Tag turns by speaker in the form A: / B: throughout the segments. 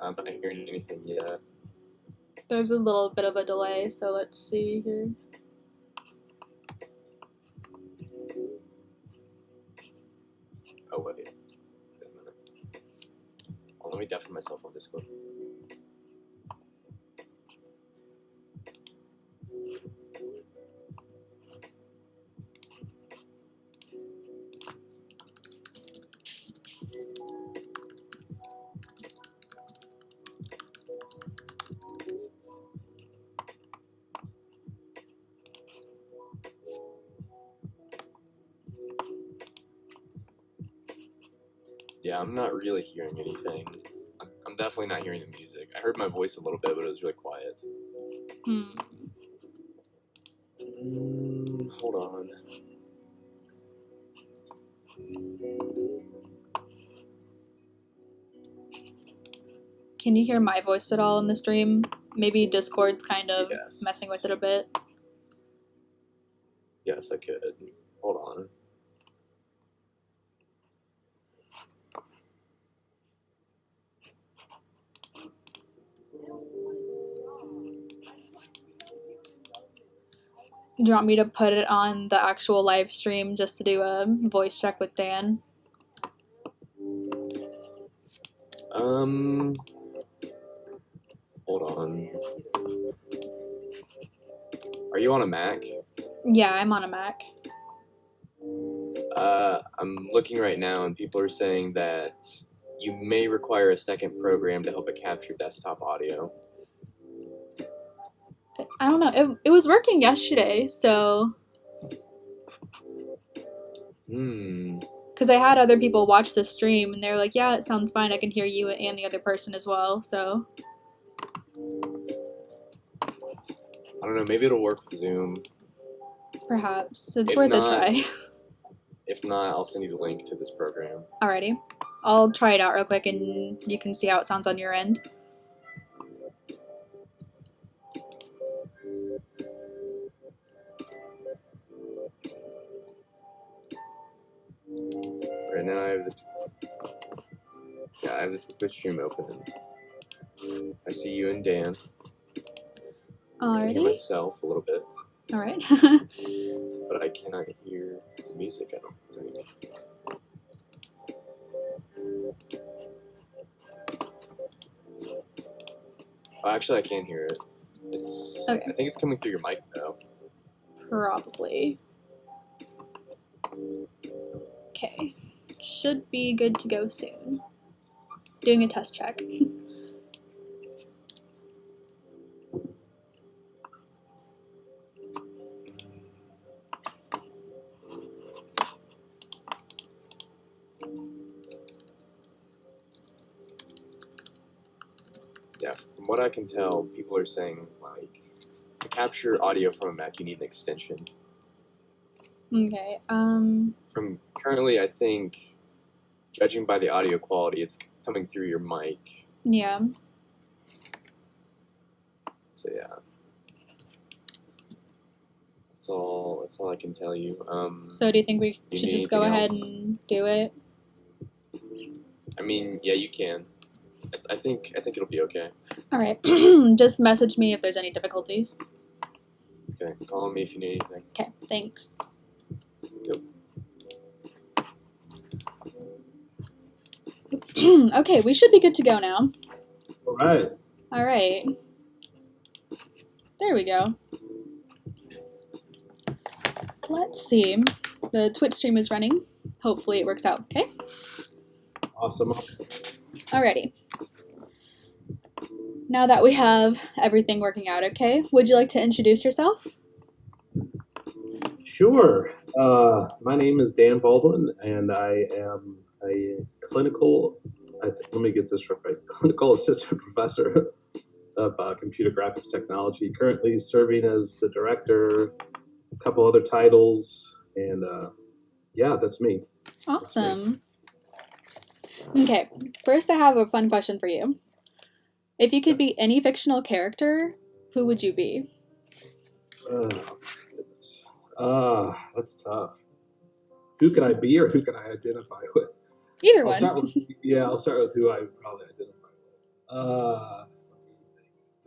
A: I'm not hearing anything yet.
B: There's a little bit of a delay, so let's see here.
A: Oh, wait. Wait a minute. Oh, let me deafen myself on Discord. Yeah, I'm not really hearing anything. I'm definitely not hearing the music. I heard my voice a little bit, but it was really quiet. Hold on.
B: Can you hear my voice at all in the stream? Maybe Discord's kind of
A: Yes.
B: messing with it a bit.
A: Yes, I could. Hold on.
B: Do you want me to put it on the actual live stream just to do a voice check with Dan?
A: Hold on. Are you on a Mac?
B: Yeah, I'm on a Mac.
A: I'm looking right now, and people are saying that you may require a second program to help it capture desktop audio.
B: I don't know. It was working yesterday, so... Because I had other people watch the stream, and they're like, yeah, it sounds fine. I can hear you and the other person as well, so...
A: I don't know. Maybe it'll work with Zoom.
B: Perhaps. It's worth a try.
A: If not, I'll send you the link to this program.
B: Alrighty. I'll try it out real quick, and you can see how it sounds on your end.
A: Right now, I have the Twitch stream open. I see you and Dan.
B: Alrighty.
A: I can hear myself a little bit.
B: Alright.
A: But I cannot hear the music, I don't think. Oh, actually, I can hear it.
B: Okay.
A: I think it's coming through your mic, though.
B: Probably. Okay. Should be good to go soon. Doing a test check.
A: Yeah, from what I can tell, people are saying, like, to capture audio from a Mac, you need an extension.
B: Okay,
A: From currently, I think, judging by the audio quality, it's coming through your mic.
B: Yeah.
A: So, yeah. That's all I can tell you.
B: So do you think we should just go ahead
A: else?
B: and do it?
A: I mean, yeah, you can. I think it'll be okay.
B: Alright. Just message me if there's any difficulties.
A: Okay, call me if you need anything.
B: Okay, thanks.
A: Yep.
B: Okay, we should be good to go now.
C: Alright.
B: Alright. There we go. Let's see. The Twitch stream is running. Hopefully it works out, okay?
C: Awesome.
B: Alrighty. Now that we have everything working out okay, would you like to introduce yourself?
C: Sure. My name is Dan Baldwin, and I am a clinical, let me get this right, clinical assistant professor of computer graphics technology, currently serving as the director, a couple other titles, and yeah, that's me.
B: Awesome. Okay, first I have a fun question for you. If you could be any fictional character, who would you be?
C: That's tough. Who can I be, or who can I identify with?
B: Either
C: I'll
B: one.
C: start with who I probably identify with. Boy,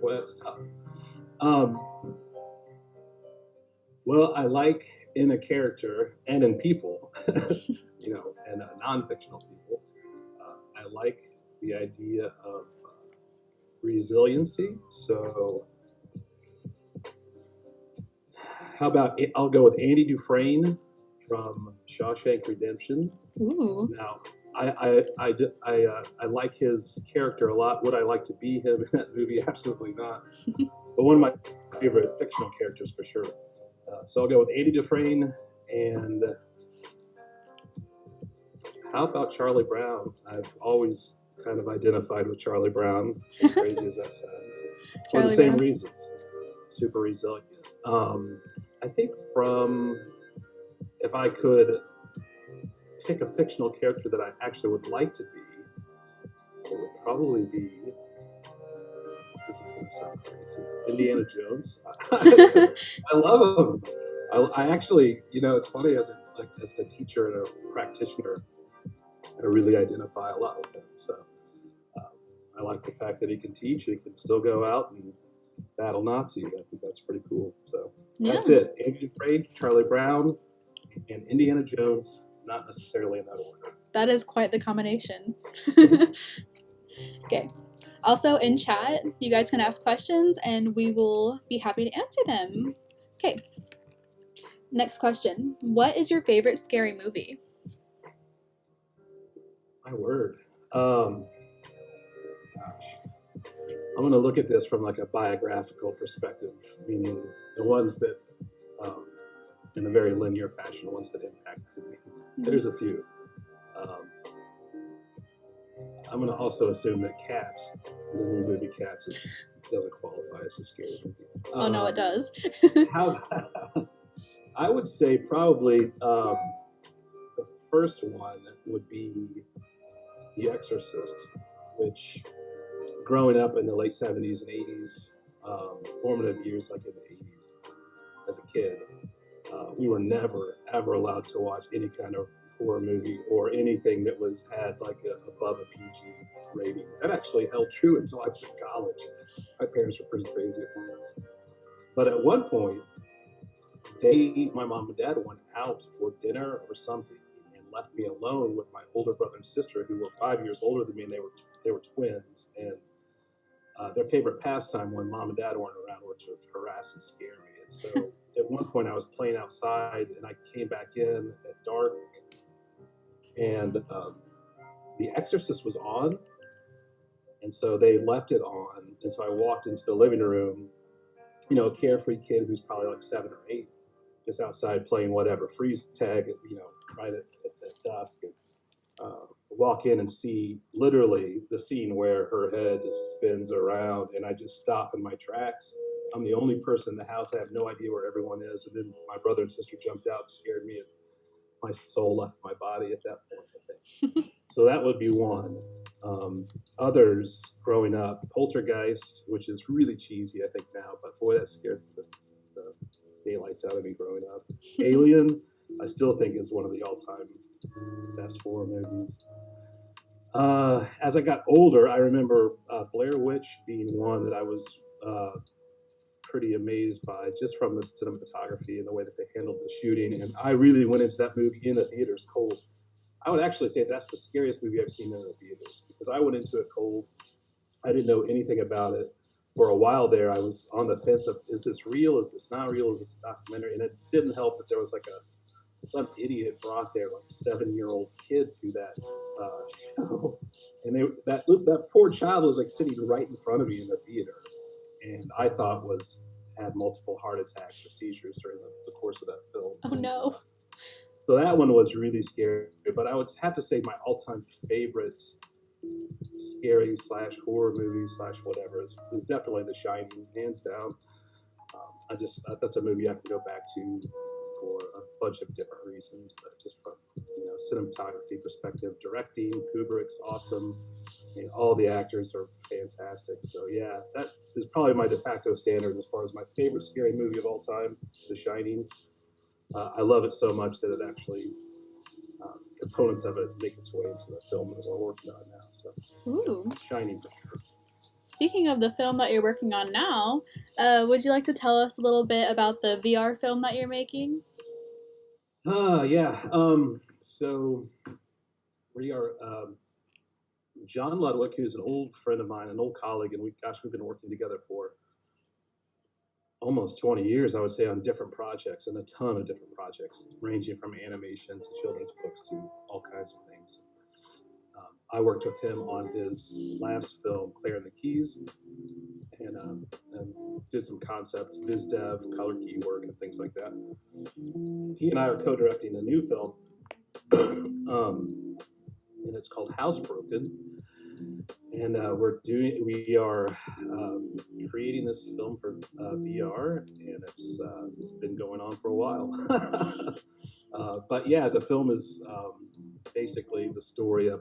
C: that's tough. Well, I like in a character and in people, and non-fictional people, I like the idea of resiliency. So, how about I'll go with Andy Dufresne from Shawshank Redemption.
B: Ooh.
C: Now, I like his character a lot. Would I like to be him in that movie? Absolutely not. But one of my favorite fictional characters for sure. So I'll go with Andy Dufresne, and how about Charlie Brown? I've always kind of identified with Charlie Brown, as crazy as that sounds, for the
B: Charlie
C: same
B: Brown.
C: reasons. Super resilient. I think if I could pick a fictional character that I actually would like to be, it would probably be, this is going to sound crazy, Indiana Jones. I love him. I actually, it's funny, as a teacher and a practitioner, I really identify a lot with him. So I like the fact that he can teach, he can still go out and battle Nazis. I think that's pretty cool. So that's it. Andy Dufresne, Charlie Brown, and Indiana Jones, not necessarily in that order.
B: That is quite the combination. Okay. Also, in chat, you guys can ask questions and we will be happy to answer them. Okay. Next question. What is your favorite scary movie?
C: My word. Gosh. I'm going to look at this from like a biographical perspective, meaning the ones that, in a very linear fashion, the ones that impacted me. There's a few. I'm going to also assume that Cats, the new movie Cats, doesn't qualify as a scary movie.
B: Oh, no, it does.
C: I would say probably the first one would be The Exorcist, which growing up in the late 70s and 80s, formative years like in the 80s as a kid, we were never, ever allowed to watch any kind of horror movie or anything that had like above a PG rating. That actually held true until I was in college. My parents were pretty crazy about this. But at one point, my mom and dad went out for dinner or something and left me alone with my older brother and sister, who were 5 years older than me, and they were twins. And their favorite pastime when mom and dad weren't around was to harass and scare me. And so at one point I was playing outside and I came back in at dark, and The Exorcist was on, and so they left it on. And so I walked into the living room, a carefree kid who's probably like 7 or 8, just outside playing whatever freeze tag, right at dusk. And, walk in and see literally the scene where her head spins around, and I just stop in my tracks. I'm the only person in the house. I have no idea where everyone is. And then my brother and sister jumped out and scared me, and my soul left my body at that point, I think. So that would be one. Others growing up, Poltergeist, which is really cheesy, I think, now, but boy, that scared the daylights out of me growing up. Alien, I still think is one of the all-time best horror movies. As I got older, I remember Blair Witch being one that I was pretty amazed by, just from the cinematography and the way that they handled the shooting. And I really went into that movie in the theaters cold. I would actually say that's the scariest movie I've seen in the theaters, because I went into it cold. I didn't know anything about it. For a while there, I was on the fence of, is this real? Is this not real? Is this a documentary? And it didn't help that there was some idiot brought their 7-year-old kid to that show, and that poor child was sitting right in front of me in the theater, and I thought had multiple heart attacks or seizures during the course of that film.
B: Oh no!
C: So that one was really scary. But I would have to say my all-time favorite scary / horror movie / whatever is definitely The Shining, hands down. That's a movie I can go back to for a bunch of different reasons, but just from cinematography perspective, directing, Kubrick's awesome. All the actors are fantastic. So yeah, that is probably my de facto standard as far as my favorite scary movie of all time, The Shining. I love it so much that it actually components of it make its way into the film that we're working on now. So
B: Ooh.
C: Shining for sure.
B: Speaking of the film that you're working on now, would you like to tell us a little bit about the VR film that you're making?
C: Yeah. So we are John Ludwig, who's an old friend of mine, an old colleague, and we've been working together for almost 20 years, I would say, on different projects, and a ton of different projects, ranging from animation to children's books to all kinds of things. I worked with him on his last film, Claire and the Keys, and did some concept, biz dev, color key work, and things like that. He and I are co-directing a new film, and it's called Housebroken. And we are creating this film for VR, and it's been going on for a while. But yeah, the film is basically the story of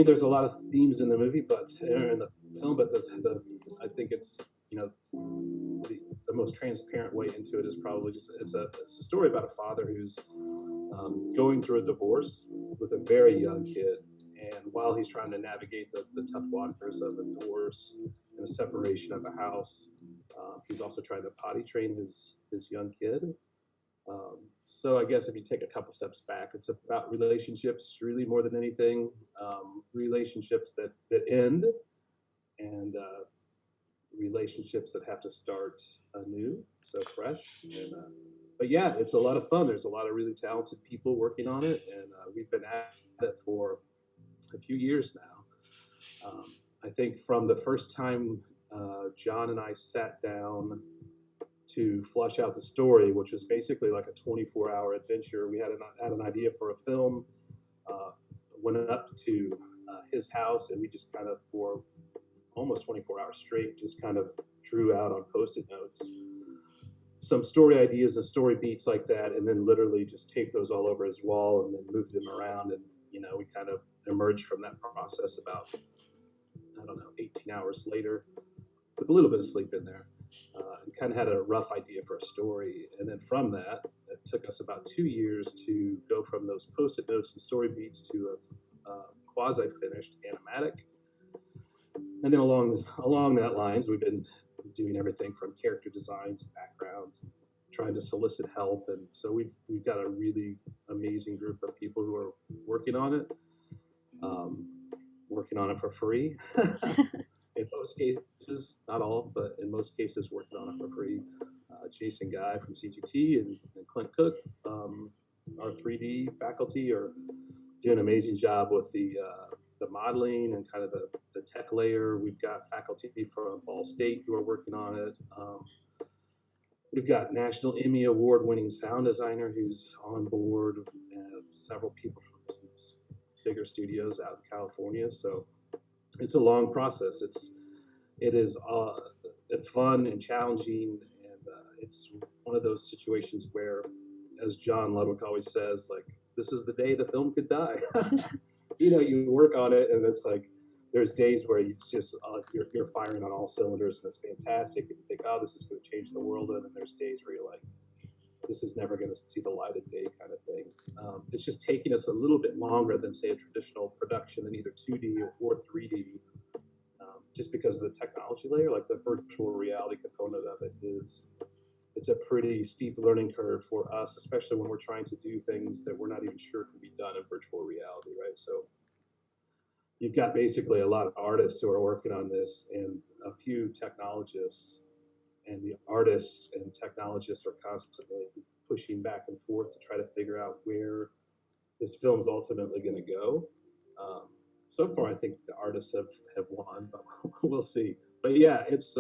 C: there's a lot of themes in the movie, but in the film, but I think it's, the most transparent way into it is probably just it's a story about a father who's going through a divorce with a very young kid, and while he's trying to navigate the tough waters of a divorce and a separation of a house, he's also trying to potty train his young kid. So I guess if you take a couple steps back, it's about relationships really more than anything, relationships that end, and relationships that have to start anew, so fresh. But yeah, it's a lot of fun. There's a lot of really talented people working on it, and we've been at it for a few years now. I think from the first time John and I sat down to flush out the story, which was basically like a 24-hour adventure. We had an idea for a film, went up to his house, and we just kind of, for almost 24 hours straight, just kind of drew out on Post-it notes some story ideas and story beats like that, and then literally just taped those all over his wall and then moved them around. And, we kind of emerged from that process about, 18 hours later with a little bit of sleep in there. And kind of had a rough idea for a story. And then from that, it took us about 2 years to go from those Post-it notes and story beats to a quasi-finished animatic. And then along that lines, we've been doing everything from character designs, backgrounds, trying to solicit help. And so we've got a really amazing group of people who are working on it for free. In most cases, not all, but in most cases, working on it for free. Jason Guy from CGT and Clint Cook, our 3D faculty, are doing an amazing job with the modeling and kind of the tech layer. We've got faculty from Ball State who are working on it. We've got National Emmy Award-winning sound designer who's on board, and several people from some bigger studios out in California. So it's a long process. It is fun and challenging, and it's one of those situations where, as John Ludwig always says, like, this is the day the film could die. You work on it, and it's like there's days where it's just you're firing on all cylinders, and it's fantastic, and you think, oh, this is going to change the world, and then there's days where you're like, this is never going to see the light of day, kind of thing. It's just taking us a little bit longer than, say, a traditional production in either 2D or 3D, just because of the technology layer. Like the virtual reality component of it it's a pretty steep learning curve for us, especially when we're trying to do things that we're not even sure can be done in virtual reality, right? So you've got basically a lot of artists who are working on this and a few technologists, and the artists and technologists are constantly pushing back and forth to try to figure out where this film's ultimately going to go. So far, I think the artists have won, but we'll see. But yeah, it's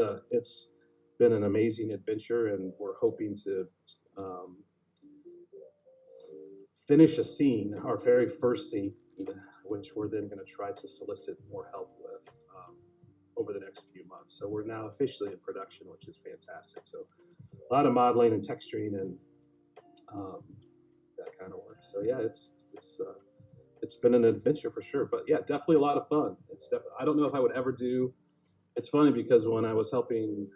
C: been an amazing adventure, and we're hoping to finish a scene, our very first scene, which we're then going to try to solicit more help with over the next few months. So we're now officially in production, which is fantastic. So a lot of modeling and texturing and that kind of work. So yeah, it's been an adventure for sure. But yeah, definitely a lot of fun. I don't know if I would ever do. It's funny because when I was helping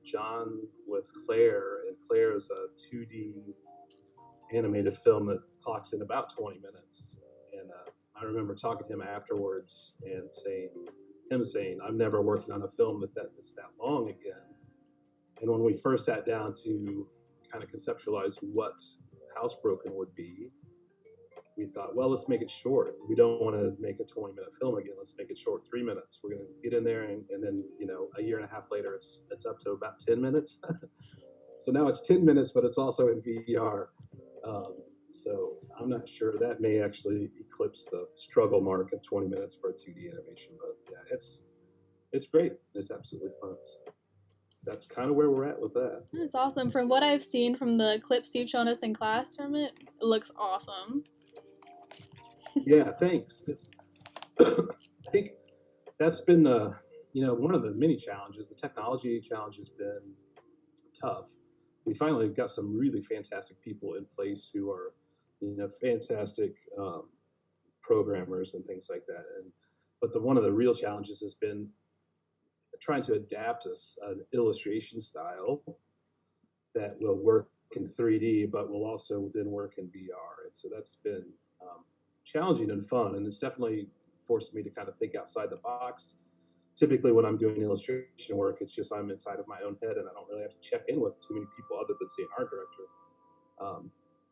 C: John with Claire, and Claire is a 2D animated film that clocks in about 20 minutes. And I remember talking to him afterwards and saying, him saying, I'm never working on a film that's that long again. And when we first sat down to kind of conceptualize what Housebroken would be, we thought, well, let's make it short. We don't want to make a 20-minute film again. Let's make it short, 3 minutes. We're going to get in there, and then, you know, a year and a half later, it's up to about 10 minutes. So now it's 10 minutes, but it's also in VR. So I'm not sure. That may actually eclipse the struggle mark of 20 minutes for a 2D animation. But yeah, it's great. It's absolutely fun. So that's kind of where we're at with that.
B: That's awesome. From what I've seen from the clips you've shown us in class from it, it looks awesome.
C: Yeah, thanks. I think that's been you know, one of the many challenges. The technology challenge has been tough. We finally got some really fantastic people in place who are, you know, fantastic programmers and things like that. But one of the real challenges has been trying to adapt an illustration style that will work in 3D, but will also then work in VR. And so that's been challenging and fun, and it's definitely forced me to kind of think outside the box. Typically when I'm doing illustration work, it's just I'm inside of my own head and I don't really have to check in with too many people other than, say, an art director.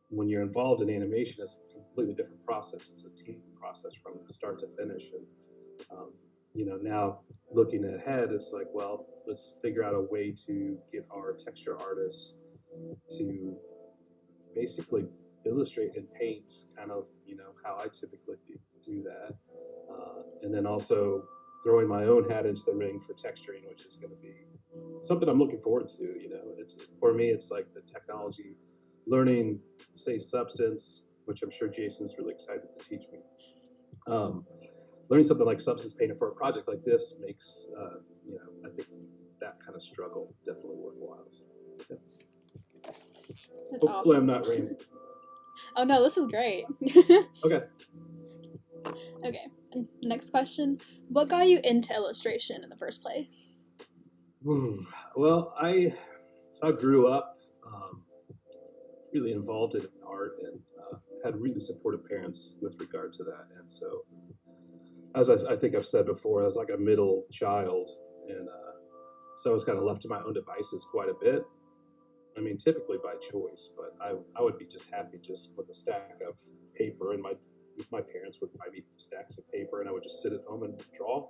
C: When you're involved in animation, it's a completely different process. It's a team process from start to finish. And you know, now looking ahead, it's like, well, let's figure out a way to get our texture artists to basically illustrate and paint kind of, you know, how I typically do that. And then also throwing my own hat into the ring for texturing, which is going to be something I'm looking forward to. You know, it's, for me, it's like the technology, learning, say, Substance, which I'm sure Jason's really excited to teach me. Learning something like Substance Painter for a project like this makes, you know, I think that kind of struggle definitely worthwhile. So, yeah.
B: That's
C: Hopefully
B: awesome.
C: I'm not rambling.
B: Oh no, this is great.
C: Okay.
B: Okay, next question. What got you into illustration in the first place?
C: Well, I grew up really involved in art and had really supportive parents with regard to that. And so, as I think I've said before, I was like a middle child, and so I was kind of left to my own devices quite a bit. I mean, typically by choice, but I would be just happy just with a stack of paper, and my parents would buy me stacks of paper, and I would just sit at home and draw.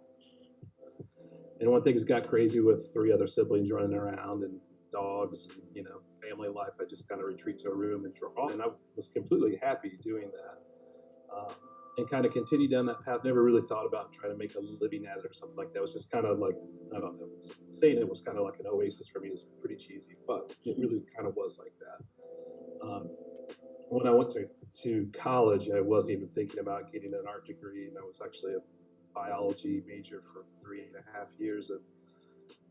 C: And when things got crazy with 3 other siblings running around and dogs and, you know, family life, I just kind of retreat to a room and draw. And I was completely happy doing that. And kind of continued down that path. Never really thought about trying to make a living at it or something like that. It was just kind of like, I don't know, saying it was kind of like an oasis for me is pretty cheesy, but it really kind of was like that. When I went to college, I wasn't even thinking about getting an art degree, and I was actually a biology major for 3.5 years,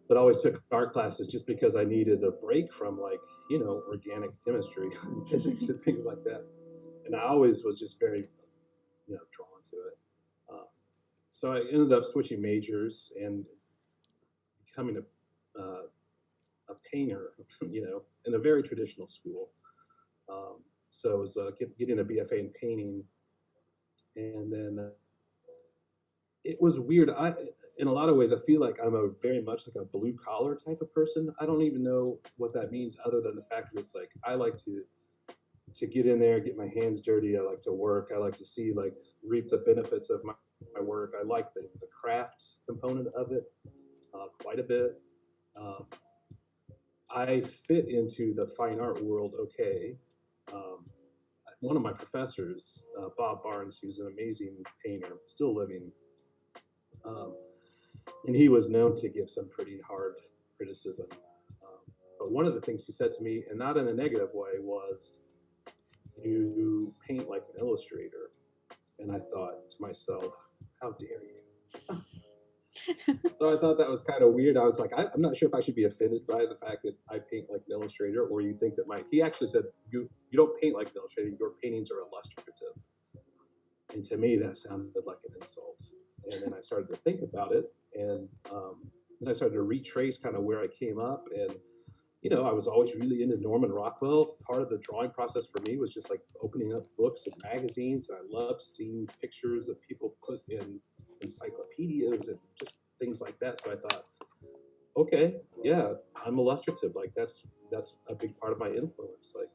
C: but always took art classes just because I needed a break from, like, you know, organic chemistry and physics and things like that. And I always was just very, you know, drawn to it. So I ended up switching majors and becoming a painter, you know, in a very traditional school. So I was getting a BFA in painting, and then it was weird. In a lot of ways, I feel like I'm a very much like a blue collar type of person. I don't even know what that means, other than the fact that it's like I like to get in there, get my hands dirty. I like to work. I like to see, like, reap the benefits of my work. I like the craft component of it quite a bit. I fit into the fine art world okay. One of my professors, Bob Barnes, who's an amazing painter, still living, and he was known to give some pretty hard criticism. But one of the things he said to me, and not in a negative way, was, "You paint like an illustrator." And I thought to myself, how dare you? So I thought that was kind of weird. I was like, I'm not sure if I should be offended by the fact that I paint like an illustrator, or you think that he actually said, you don't paint like an illustrator, your paintings are illustrative. And to me, that sounded like an insult. And then I started to think about it, and then I started to retrace kind of where I came up. And, you know, I was always really into Norman Rockwell. Part of the drawing process for me was just like opening up books and magazines. And I loved seeing pictures that people put in encyclopedias and just things like that. So I thought, okay, yeah, I'm illustrative. Like that's a big part of my influence. Like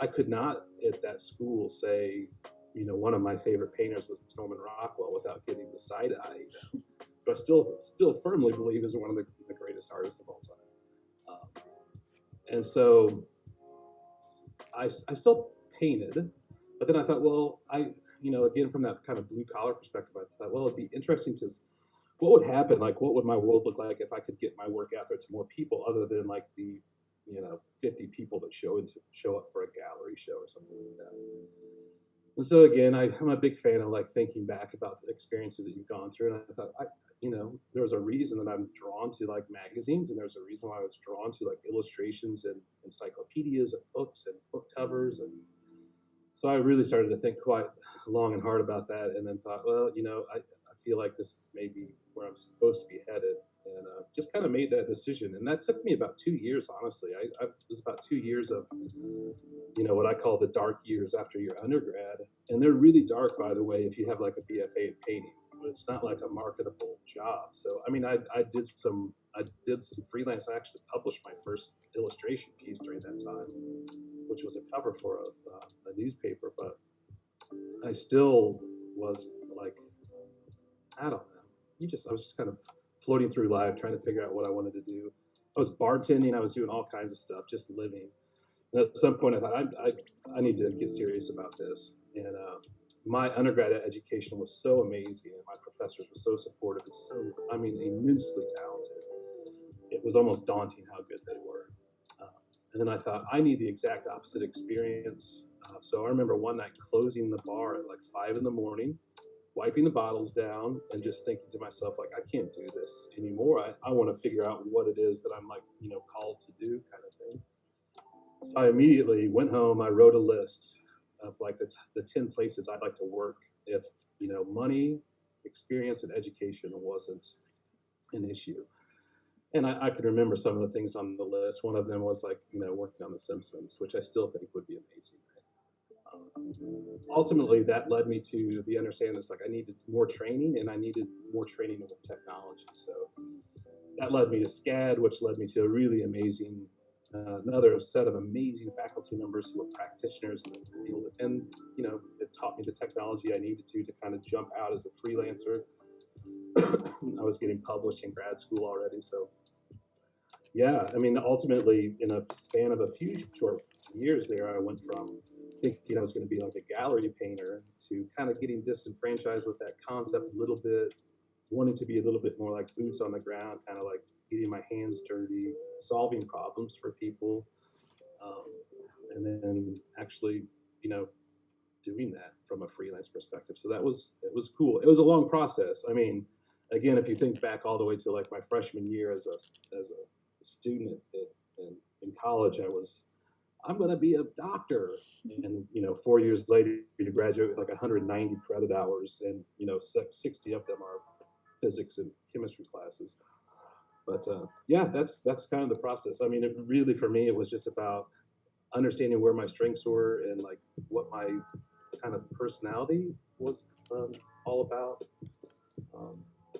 C: I could not at that school say, one of my favorite painters was Norman Rockwell without getting the side eye. But I still firmly believe is one of the greatest artists of all time. And so I still painted, but then I thought, well, again, from that kind of blue collar perspective, I thought, well, it'd be interesting to, what would happen? Like, what would my world look like if I could get my work out there to more people other than like the, 50 people that show up for a gallery show or something like that. And so again, I'm a big fan of like thinking back about the experiences that you've gone through. And I thought, there was a reason that I'm drawn to like magazines, and there's a reason why I was drawn to like illustrations and encyclopedias and books and book covers. And so I really started to think quite long and hard about that, and then thought, well, I feel like this is maybe where I'm supposed to be headed, and just kind of made that decision. And that took me about 2 years, honestly. It was about 2 years of, what I call the dark years after your undergrad. And they're really dark, by the way, if you have like a BFA in painting. But it's not like a marketable job. So, I mean, I did some freelance. I actually published my first illustration piece during that time, which was a cover for a newspaper. But I still was like, I don't know. I was just kind of floating through life, trying to figure out what I wanted to do. I was bartending. I was doing all kinds of stuff, just living. And at some point, I thought, I need to get serious about this. And my undergraduate education was so amazing, and my professors were so supportive and so, immensely talented. It was almost daunting how good they were. And then I thought, I need the exact opposite experience. So I remember one night closing the bar at like 5 a.m, wiping the bottles down, and just thinking to myself, like, I can't do this anymore. I want to figure out what it is that I'm like, called to do, kind of thing. So I immediately went home. I wrote a list of like the 10 places I'd like to work if, money, experience, and education wasn't an issue. And I could remember some of the things on the list. One of them was like, working on The Simpsons, which I still think would be amazing. Ultimately, that led me to the understanding that's like I needed more training, and I needed more training with technology. So that led me to SCAD, which led me to a really amazing, another set of amazing faculty members who were practitioners in the field. And, it taught me the technology I needed to kind of jump out as a freelancer. I was getting published in grad school already. So, yeah, ultimately, in a span of a few short years there, I went from thinking I was going to be like a gallery painter to kind of getting disenfranchised with that concept a little bit, wanting to be a little bit more like boots on the ground, kind of like getting my hands dirty, solving problems for people, and then actually, doing that from a freelance perspective. So it was cool. It was a long process. Again, if you think back all the way to like my freshman year as a student in college, I'm going to be a doctor. And, 4 years later, you graduate with like 190 credit hours, and, 60 of them are physics and chemistry classes. But yeah, that's kind of the process. It really, for me, it was just about understanding where my strengths were and like what my kind of personality was all about.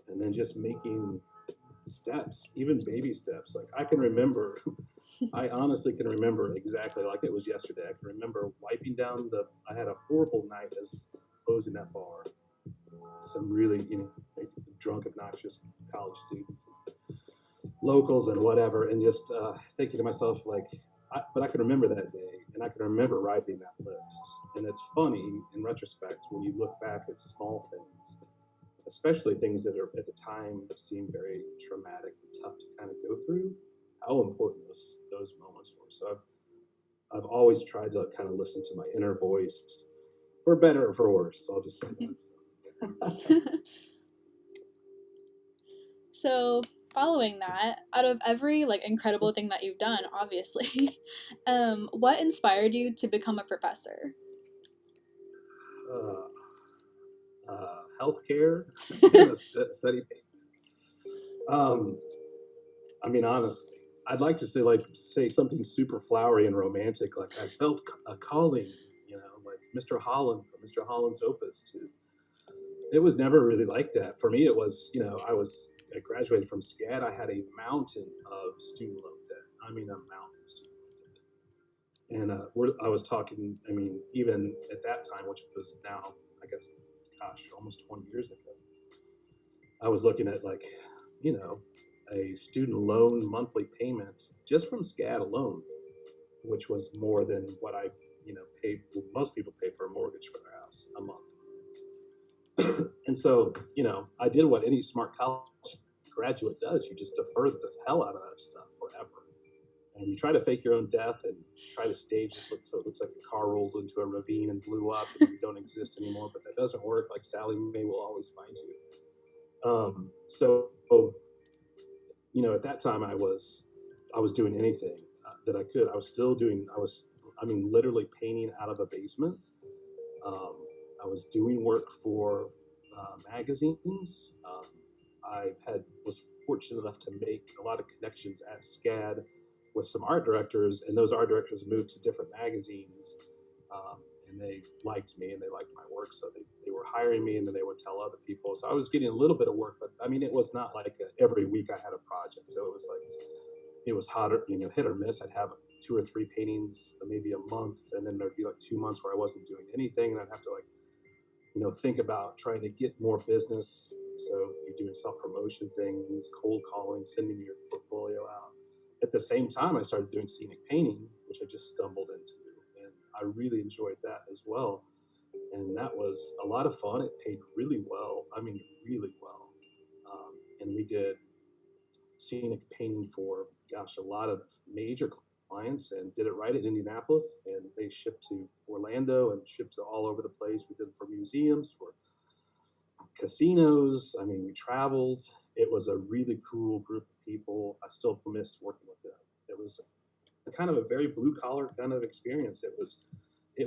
C: And then just making steps, even baby steps. Like I can remember, I honestly can remember exactly like it was yesterday. I can remember wiping down I had a horrible night as closing that bar. Some really, drunk, obnoxious college students, locals and whatever, and just thinking to myself, like, but I can remember that day, and I can remember writing that list. And it's funny in retrospect when you look back at small things, especially things that are at the time seem very traumatic and tough to kind of go through, how important those moments were. So I've always tried to kind of listen to my inner voice, for better or for worse. I'll just say that.
B: So following that, out of every like incredible thing that you've done, obviously, what inspired you to become a professor?
C: Healthcare and a study paper. Honestly, I'd like to say something super flowery and romantic, like I felt a calling, like Mr. Holland from Mr. Holland's Opus. It was never really like that. For me, it was, I was I graduated from SCAD, I had a mountain of student loan debt. I mean, a mountain of student loan debt. And I was talking, I mean, even at that time, which was now, I guess, gosh, almost 20 years ago, I was looking at like, you know, a student loan monthly payment just from SCAD alone, which was more than what I, you know, paid. Most people pay for a mortgage for their house a month. And so, you know, I did what any smart college graduate does. You just defer the hell out of that stuff forever. And you try to fake your own death and try to stage it so it looks like a car rolled into a ravine and blew up and you don't exist anymore. But that doesn't work. Like Sally Mae will always find you. So, you know, at that time I was doing anything that I could. I mean, literally painting out of a basement. I was doing work for magazines. I was fortunate enough to make a lot of connections at SCAD with some art directors, and those art directors moved to different magazines, and they liked me and they liked my work, so they were hiring me, and then they would tell other people. So I was getting a little bit of work, but I mean, it was not like every week I had a project. So it was like, it was hotter, you know, hit or miss. I'd have 2 or 3 paintings, maybe a month, and then there'd be like 2 months where I wasn't doing anything, and I'd have to like, you know, think about trying to get more business. So you're doing self-promotion things, cold calling, sending your portfolio out. At the same time, I started doing scenic painting, which I just stumbled into, and I really enjoyed that as well. And that was a lot of fun. It paid really well. I mean, really well. And we did scenic painting for, gosh, a lot of major clients, and did it right in Indianapolis, and they shipped to Orlando and shipped to all over the place. We did it for museums, for casinos. I mean, we traveled. It was a really cool group of people. I still missed working with them. It was kind of a very blue collar kind of experience. It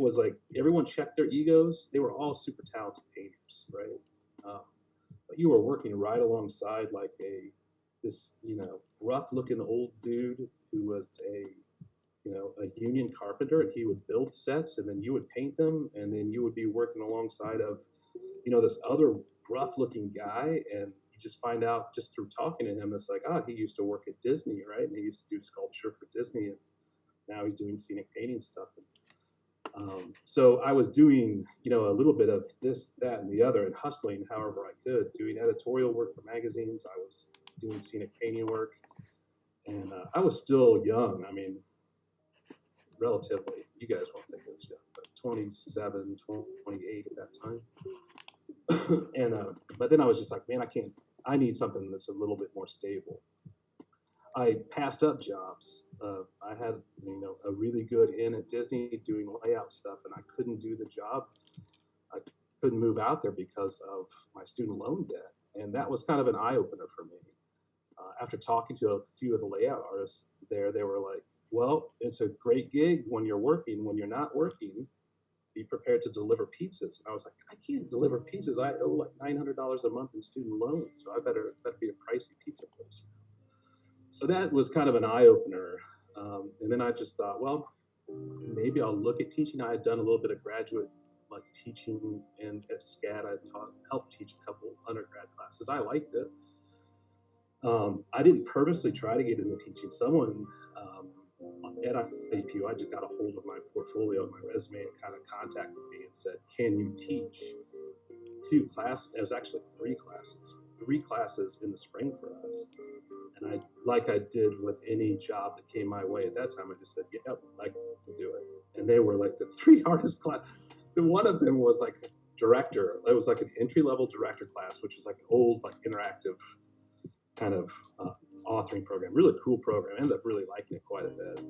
C: was like everyone checked their egos. They were all super talented painters, right? But you were working right alongside like this, you know, rough looking old dude who was a union carpenter, and he would build sets, and then you would paint them, and then you would be working alongside of, you know, this other rough looking guy. And you just find out just through talking to him, it's like, he used to work at Disney, right? And he used to do sculpture for Disney, and now he's doing scenic painting stuff. So I was doing, you know, a little bit of this, that, and the other, and hustling however I could, doing editorial work for magazines. I was doing scenic painting work, and I was still young. I mean, relatively, you guys won't think I was young, but 27, 28 at that time. And but then I was just like, man, I need something that's a little bit more stable. I passed up jobs. I had, you know, a really good in at Disney doing layout stuff, and I couldn't do the job. I couldn't move out there because of my student loan debt, and that was kind of an eye opener for me. After talking to a few of the layout artists there, they were like, well, it's a great gig when you're working. When you're not working, be prepared to deliver pizzas. And I was like, I can't deliver pizzas. I owe like $900 a month in student loans, so I better be a pricey pizza place. So that was kind of an eye opener. And then I just thought, well, maybe I'll look at teaching. I had done a little bit of graduate like teaching, and at SCAD I helped teach a couple undergrad classes. I liked it. I didn't purposely try to get into teaching. Someone at IUPUI just got a hold of my portfolio and my resume and kind of contacted me and said, can you teach 2 classes? It was actually 3 classes in the spring for us. And I did with any job that came my way at that time, I just said, yep, I can do it. And they were like the 3 hardest class. And one of them was like director. It was like an entry-level director class, which is like an old, like interactive kind of authoring program. Really cool program. I ended up really liking it quite a bit.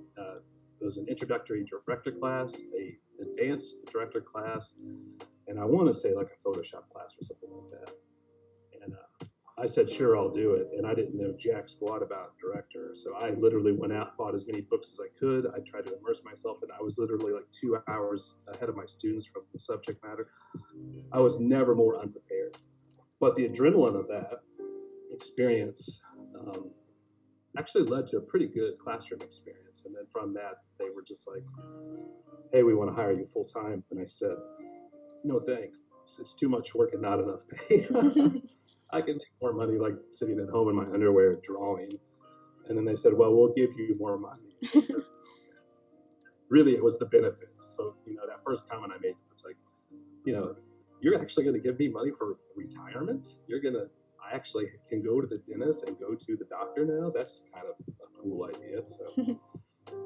C: It was an introductory director class, a advanced director class, and I want to say like a Photoshop class or something like that. And I said, sure, I'll do it. And I didn't know jack squat about director. So I literally went out and bought as many books as I could. I tried to immerse myself, and I was literally like 2 hours ahead of my students from the subject matter. I was never more unprepared. But the adrenaline of that experience actually led to a pretty good classroom experience. And then from that, they were just like, hey, we want to hire you full time. And I said, no thanks. It's too much work and not enough pay. I can make more money like sitting at home in my underwear drawing. And then they said, well, we'll give you more money. So, really, it was the benefits. So, that first comment I made was like, you're actually going to give me money for retirement? I actually can go to the dentist and go to the doctor now? That's kind of a cool idea. So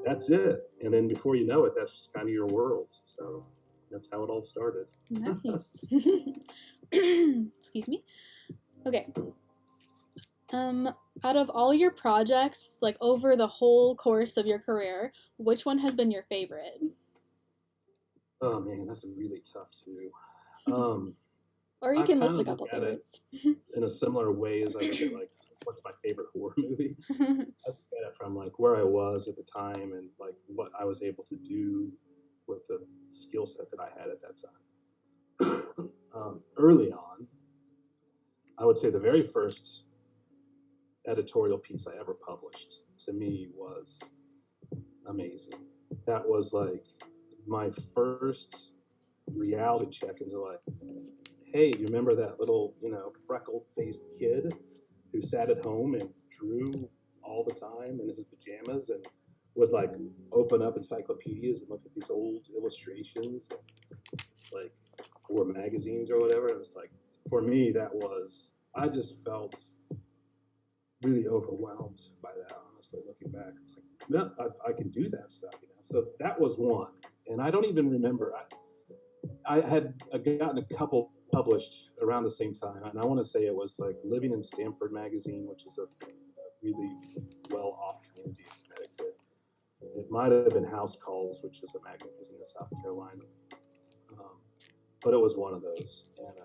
C: that's it. And then before you know it, that's just kind of your world. So that's how it all started.
B: Nice. Excuse me. Okay. Out of all your projects, like over the whole course of your career, which one has been your favorite?
C: Oh man, that's really tough too.
B: Or you
C: I
B: can
C: kind
B: list a
C: of look
B: couple
C: at it
B: favorites.
C: in a similar way as I look at like what's my favorite horror movie. I look at it from like where I was at the time and like what I was able to do with the skill set that I had at that time. Early on, I would say the very first editorial piece I ever published to me was amazing. That was like my first reality check into like, hey, you remember that little, freckle-faced kid who sat at home and drew all the time in his pajamas and would like open up encyclopedias and look at these old illustrations, like for magazines or whatever. And it's like, for me, I just felt really overwhelmed by that, honestly, looking back. It's like, yeah, I can do that stuff, So that was one. And I don't even remember. I had gotten a couple published around the same time, and I want to say it was like Living in Stamford magazine, which is a really well-off community in Connecticut. It might have been House Calls, which is a magazine in South Carolina, but it was one of those. And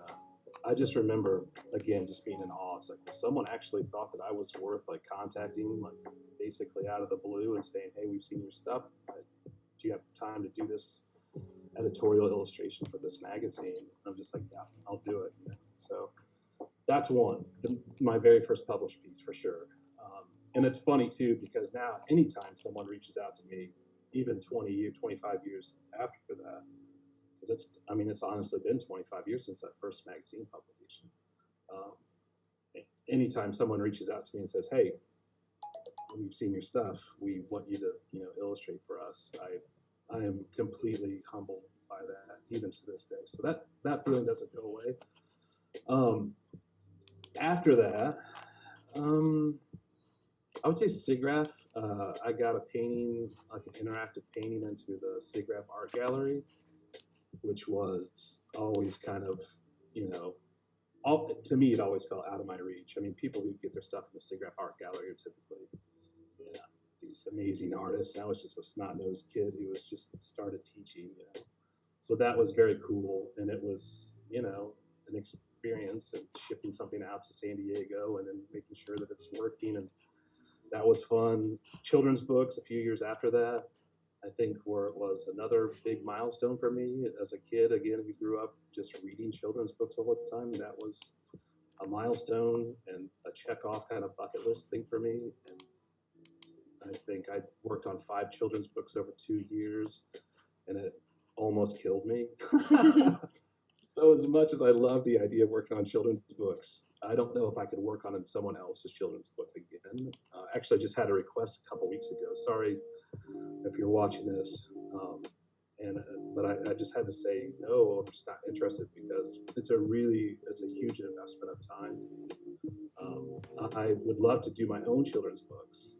C: I just remember, again, just being in awe. It's like, well, someone actually thought that I was worth like contacting, like basically out of the blue and saying, hey, we've seen your stuff. Do you have time to do this editorial illustration for this magazine? I'm just like, yeah, I'll do it. So that's one, my very first published piece for sure. And it's funny too, because now anytime someone reaches out to me, even 20 years, 25 years after that, because it's honestly been 25 years since that first magazine publication. Anytime someone reaches out to me and says, hey, we've seen your stuff, we want you to, illustrate for us, I am completely humbled by that, even to this day. So that feeling doesn't go away. After that, I would say SIGGRAPH. I got a painting, like an interactive painting, into the SIGGRAPH Art Gallery, which was always kind of, to me, it always felt out of my reach. I mean, people who get their stuff in the SIGGRAPH Art Gallery are typically, these amazing artists. And I was just a snot-nosed kid who was just started teaching, So that was very cool. And it was, an experience, and shipping something out to San Diego and then making sure that it's working. And that was fun. Children's books a few years after that, I think, where it was another big milestone for me as a kid, again, who grew up just reading children's books all the time. That was a milestone and a check-off kind of bucket list thing for me. And I think I worked on 5 children's books over 2 years, and it almost killed me. So as much as I love the idea of working on children's books, I don't know if I could work on someone else's children's book again. Actually, I just had a request a couple weeks ago. Sorry if you're watching this, but I just had to say no. I'm just not interested, because it's a huge investment of time. I would love to do my own children's books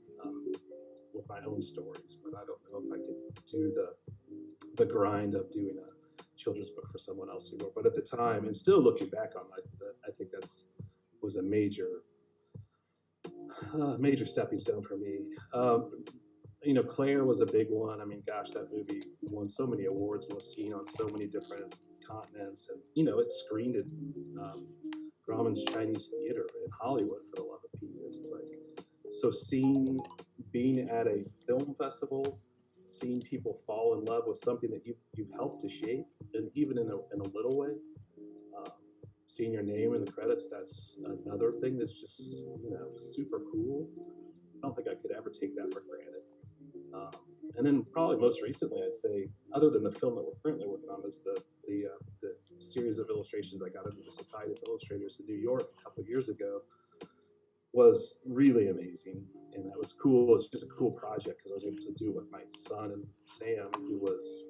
C: with my own stories, but I don't know if I could do the grind of doing a children's book for someone else who wrote. But at the time, and still looking back on it, I think was a major stepping stone for me. Claire was a big one. I mean, gosh, that movie won so many awards and was seen on so many different continents. And, it screened at Grauman's Chinese Theater in Hollywood, for the love of Pete. It's like, so being at a film festival, seeing people fall in love with something that you've helped to shape, and even in a little way, seeing your name in the credits, that's another thing that's just, super cool. I don't think I could ever take that for granted. And then probably most recently, I'd say, other than the film that we're currently working on, is the series of illustrations I got into the Society of Illustrators in New York a couple of years ago. Was really amazing, and that was cool. It was just a cool project because I was able to do it with my son and Sam, who was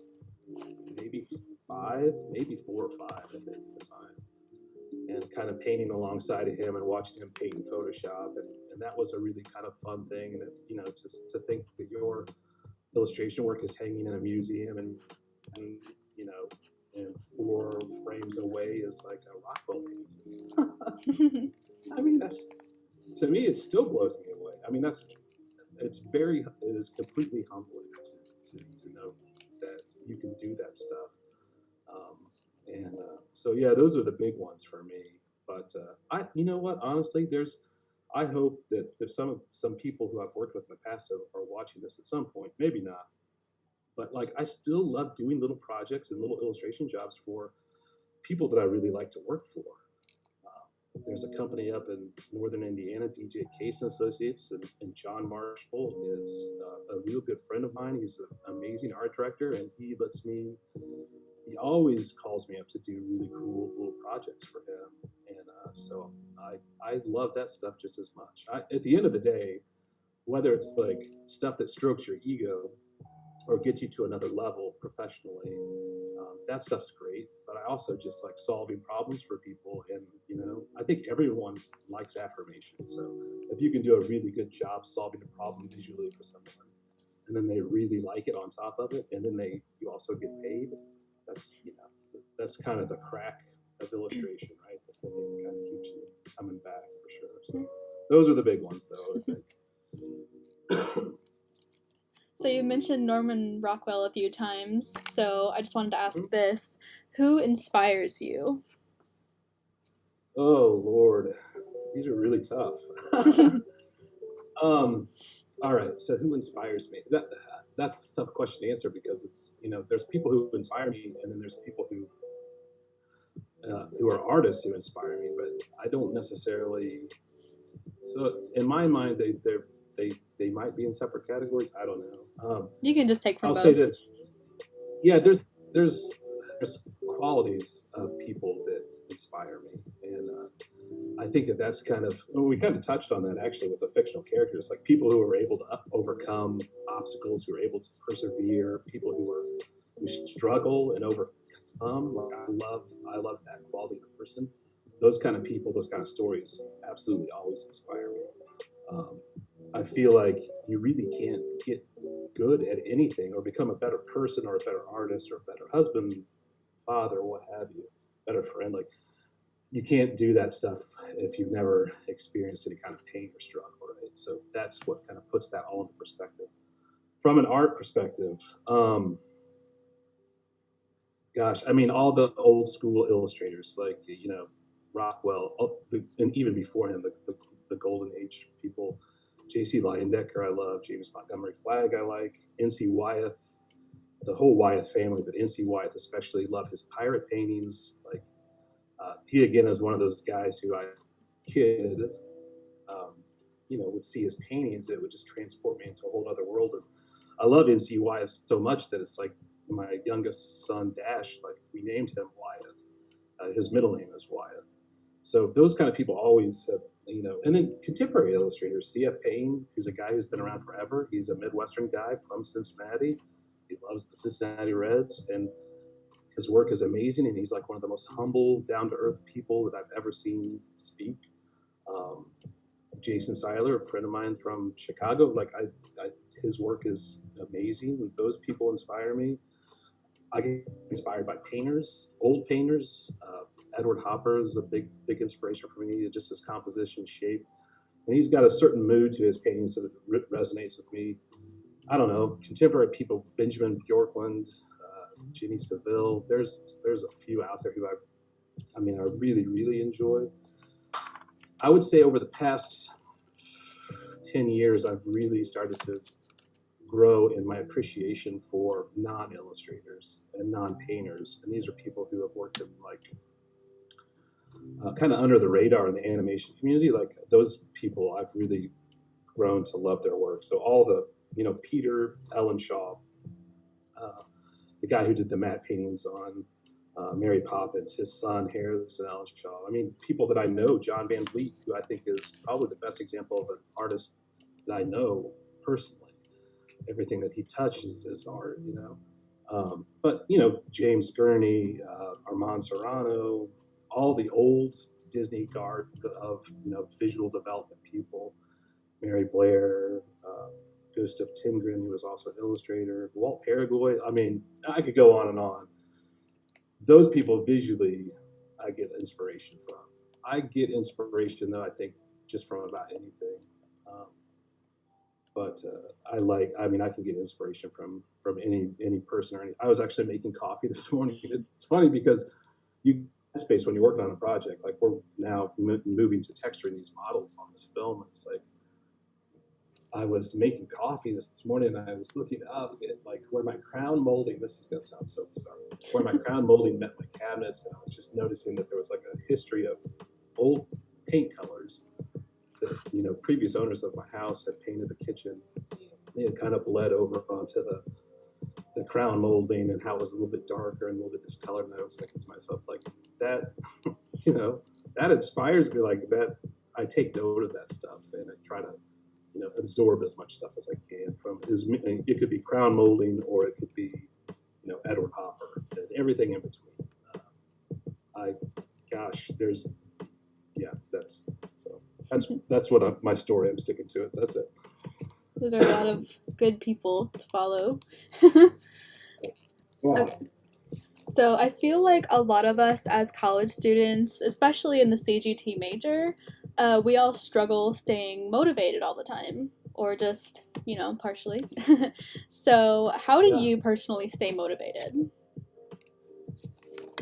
C: maybe 5, maybe 4 or 5 I think at the time, and kind of painting alongside of him and watching him paint in Photoshop, and that was a really kind of fun thing. And to think that your illustration work is hanging in a museum and and 4 frames away is like a Rockwell painting. I mean, that's, to me, it still blows me away. I mean, it is completely humbling to know that you can do that stuff. So yeah, those are the big ones for me. But you know what? Honestly, I hope that if some people who I've worked with in the past are watching this at some point, maybe not, but like I still love doing little projects and little illustration jobs for people that I really like to work for. There's a company up in northern Indiana, DJ Case and Associates, and John Marshall is a real good friend of mine. He's an amazing art director, and he always calls me up to do really cool little projects for him. And so I love that stuff just as much. At the end of the day, whether it's like stuff that strokes your ego or gets you to another level professionally, that stuff's great. But I also just like solving problems for people, and I think everyone likes affirmation. So if you can do a really good job solving a problem visually for someone, and then they really like it on top of it, and then you also get paid, that's kind of the crack of illustration, right? That's the thing that kind of keeps you coming back for sure. So those are the big ones, though, I think.
B: So you mentioned Norman Rockwell a few times, so I just wanted to ask this. Who inspires you?
C: Oh, Lord. These are really tough. All right, so who inspires me? That's a tough question to answer because it's, there's people who inspire me, and then there's people who are artists who inspire me, but I don't necessarily. So in my mind, they might be in separate categories. I don't know.
B: You can just take from
C: I'll
B: both.
C: say this. Yeah, there's qualities of people that inspire me, and I think that's kind of, we kind of touched on that actually with the fictional characters, like people who are able to overcome obstacles, who are able to persevere, people who struggle and overcome. Like I love that quality of a person. Those kind of people, those kind of stories, absolutely always inspire me. I feel like you really can't get good at anything or become a better person or a better artist or a better husband, father, what have you, better friend. Like, you can't do that stuff if you've never experienced any kind of pain or struggle, right? So that's what kind of puts that all into perspective. From an art perspective, gosh, I mean, all the old school illustrators, like, Rockwell, and even before him, the Golden Age people, J.C. Leyendecker, I love, James Montgomery Flagg, I like, N.C. Wyeth, the whole Wyeth family, but N.C. Wyeth especially, love his pirate paintings. Like, he again is one of those guys who would see his paintings, it would just transport me into a whole other world. And I love N.C. Wyeth so much that it's like my youngest son, Dash, like we named him Wyeth. His middle name is Wyeth. So those kind of people always, and then contemporary illustrators, C.F. Payne, who's a guy who's been around forever. He's a Midwestern guy from Cincinnati. He loves the Cincinnati Reds, and his work is amazing, and he's like one of the most humble, down-to-earth people that I've ever seen speak. Jason Seiler, a friend of mine from Chicago, like his work is amazing, and those people inspire me. I get inspired by painters, old painters. Edward Hopper is a big inspiration for me, just his composition, shape. And he's got a certain mood to his paintings that resonates with me. I don't know, contemporary people, Benjamin Bjorklund, Jimmy Seville. There's a few out there who I really, really enjoy. I would say over the past 10 years, I've really started to grow in my appreciation for non-illustrators and non-painters. And these are people who have worked in like kind of under the radar in the animation community. Like those people, I've really grown to love their work. So all the Peter Ellenshaw, the guy who did the matte paintings on Mary Poppins, his son Harrison Ellenshaw. I mean, people that I know, John Van Vliet, who I think is probably the best example of an artist that I know personally. Everything that he touches is art, But James Gurney, Armand Serrano, all the old Disney guard of visual development people, Mary Blair, Gustav Tindgren, who was also an illustrator, Walt Paraguay. I mean, I could go on and on. Those people visually, I get inspiration from. I get inspiration, though, I think, just from about anything. But I can get inspiration from any person or any. I was actually making coffee this morning. It's funny because you space when you're working on a project, like we're now moving to texturing these models on this film. And it's like, I was making coffee this morning and I was looking up at like where my crown molding, this is going to sound so bizarre, where my crown molding met my cabinets. And I was just noticing that there was like a history of old paint colors that, previous owners of my house had painted the kitchen. They had kind of bled over onto the crown molding and how it was a little bit darker and a little bit discolored. And I was thinking to myself, like, that, that inspires me, like that. I take note of that stuff and I try to, absorb as much stuff as I can from it could be crown molding or it could be, Edward Hopper and everything in between. That's what my story. I'm sticking to it. That's it.
B: Those are a lot of good people to follow.
C: Wow.
B: Okay. So I feel like a lot of us as college students, especially in the CGT major, we all struggle staying motivated all the time, or just, partially. So how do you personally stay motivated?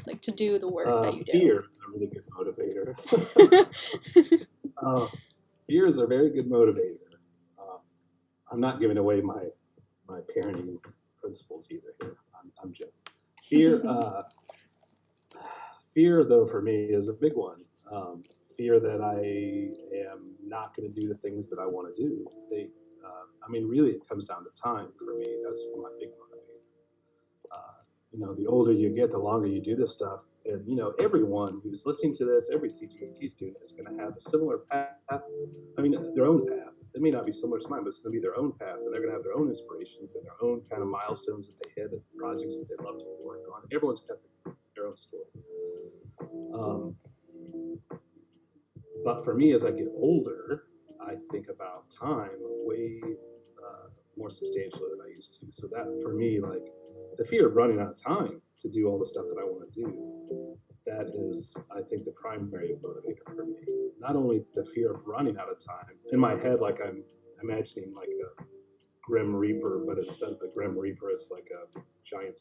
B: Like to do the work that you do?
C: Fear is a really good motivator. Fear is a very good motivator. I'm not giving away my parenting principles either here. I'm joking. Fear, though, for me is a big one. Fear that I am not going to do the things that I want to do. Really, it comes down to time for me. That's my big motivator. The older you get, the longer you do this stuff. And, everyone who's listening to this, every CGT student is going to have a similar path. Their own path. It may not be similar to mine, but it's going to be their own path. And they're going to have their own inspirations and their own kind of milestones that they hit, and projects that they love to work on. Everyone's got their own story. But for me, as I get older, I think about time way more substantially than I used to. So that, for me, like, the fear of running out of time to do all the stuff that I want to do, that is, I think, the primary motivator for me. Not only the fear of running out of time. In my head, like, I'm imagining like a Grim Reaper, but instead of the Grim Reaper, it's like a giant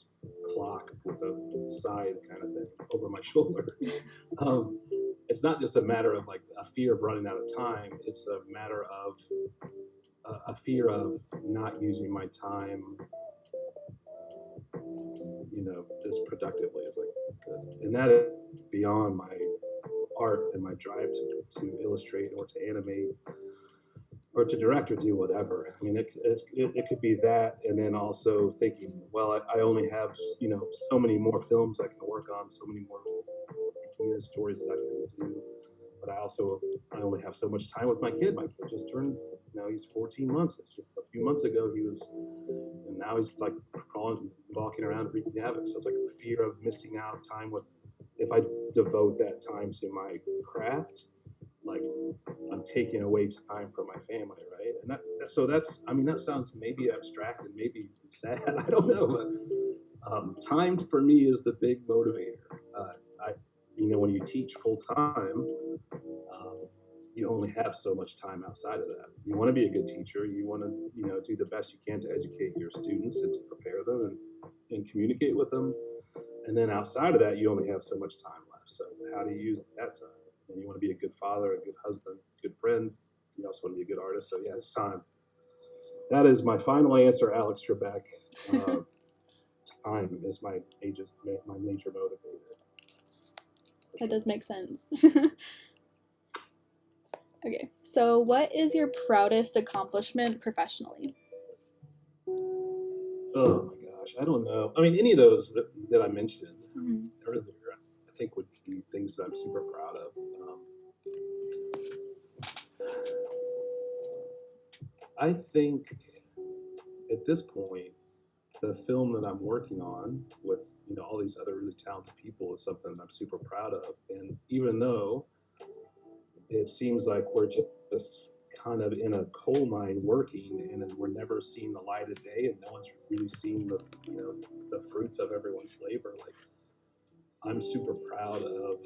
C: clock with a scythe kind of thing over my shoulder. It's not just a matter of like a fear of running out of time. It's a matter of a fear of not using my time, as productively as I could. And that is beyond my art and my drive to illustrate or to animate or to direct or do whatever. It could be that, and then also thinking, well, I only have, so many more films I can work on, so many more stories that I can do. But I only have so much time with my kid. My kid just turned, he's 14 months. It's just a few months ago and now he's like crawling, walking around, wreaking havoc. So it's like a fear of missing out time if I devote that time to my craft, like I'm taking away time from my family, right? And that sounds maybe abstract and maybe sad. I don't know, but time for me is the big motivator. When you teach full time, you only have so much time outside of that. You want to be a good teacher. You want to, do the best you can to educate your students and to prepare them and communicate with them. And then outside of that, you only have so much time left. So how do you use that time? And you want to be a good father, a good husband, a good friend. You also want to be a good artist. So yeah, it's time. That is my final answer, Alex Trebek. Time is my major motivator.
B: That does make sense. Okay, so what is your proudest accomplishment professionally?
C: Oh my gosh, I don't know. I mean, any of those that I mentioned earlier, I think would be things that I'm super proud of. I think at this point, the film that I'm working on with all these other really talented people is something that I'm super proud of. And even though it seems like we're just kind of in a coal mine working, and we're never seeing the light of day, and no one's really seeing the fruits of everyone's labor, like I'm super proud of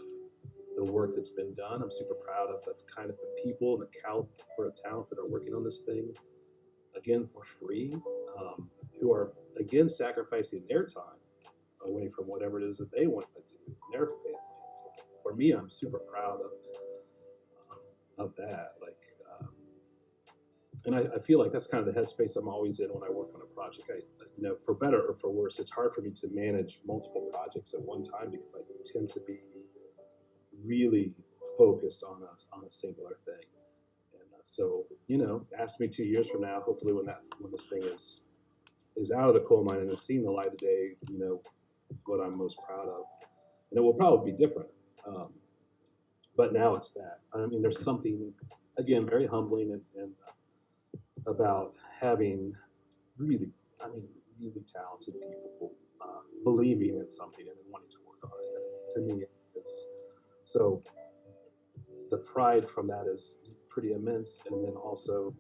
C: the work that's been done. I'm super proud of the kind of the people and the caliber of talent that are working on this thing, again, for free, who are, again, sacrificing their time away from whatever it is that they want to do in their families. For me, I'm super proud of that. Like, and I feel like that's kind of the headspace I'm always in when I work on a project. For better or for worse, it's hard for me to manage multiple projects at one time because I tend to be really focused on a singular thing. And so, ask me 2 years from now, hopefully when this thing is out of the coal mine and has seen the light of day, what I'm most proud of, and it will probably be different. But now it's that. I mean, there's something, again, very humbling and about having really talented people believing in something and wanting to work on it. And to me, it's so the pride from that is pretty immense. And then also,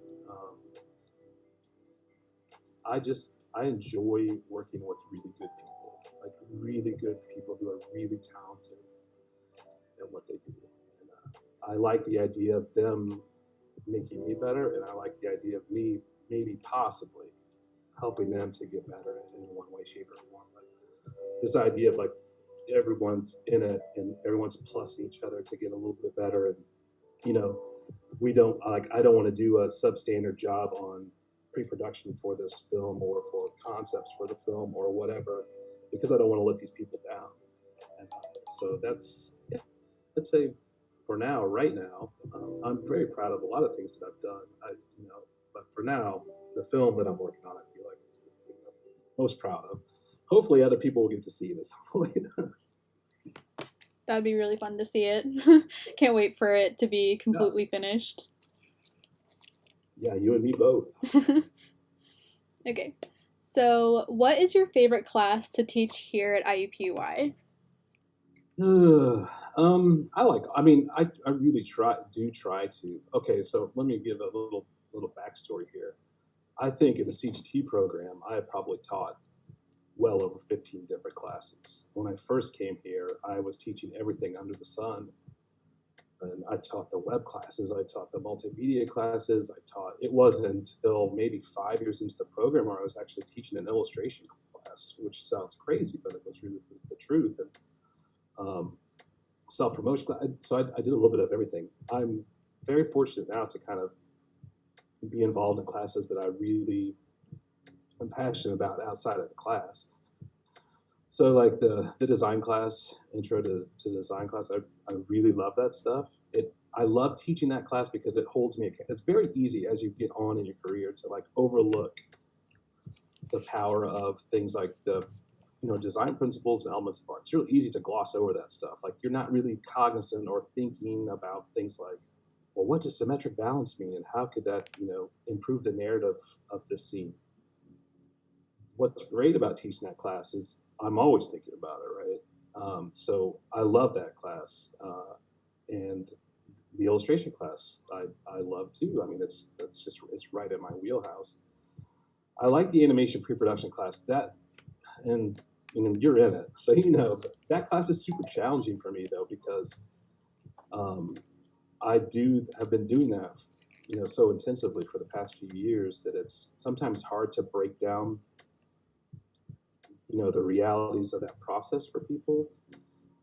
C: I enjoy working with really good people, like really good people who are really talented at what they do. And I like the idea of them making me better, and I like the idea of me maybe possibly helping them to get better in one way, shape, or form. Like this idea of like everyone's in it and everyone's plussing each other to get a little bit better. And we don't I don't want to do a substandard job on pre-production for this film or for concepts for the film or whatever, because I don't want to let these people down. And so that's, yeah, let's say for now, right now, I'm very proud of a lot of things that I've done. But for now, the film that I'm working on, I feel like is the most proud of. Hopefully, other people will get to see it at some point.
B: That'd be really fun to see it. Can't wait for it to be completely finished.
C: Yeah, you and me both.
B: Okay. So, what is your favorite class to teach here at IUPUI?
C: I really try to. Okay, so let me give a little backstory here. I think in the CGT program, I have probably taught well over 15 different classes. When I first came here, I was teaching everything under the sun. And I taught the web classes, I taught the multimedia classes, it wasn't until maybe 5 years into the program where I was actually teaching an illustration class, which sounds crazy, but it was really the truth. And self-promotion class. So I did a little bit of everything. I'm very fortunate now to kind of be involved in classes that I really am passionate about outside of the class. So like the design class, intro to design class, I really love that stuff. I love teaching that class because it holds me. It's very easy as you get on in your career to like overlook the power of things like the design principles and elements of art. It's really easy to gloss over that stuff. Like you're not really cognizant or thinking about things like, well, what does symmetric balance mean, and how could that improve the narrative of this scene? What's great about teaching that class is I'm always thinking about it, right? So I love that class, and the illustration class I love too. I mean, it's right in my wheelhouse. I like the animation pre-production class and you're in it, so that class is super challenging for me though, because I have been doing that so intensively for the past few years that it's sometimes hard to break down the realities of that process for people.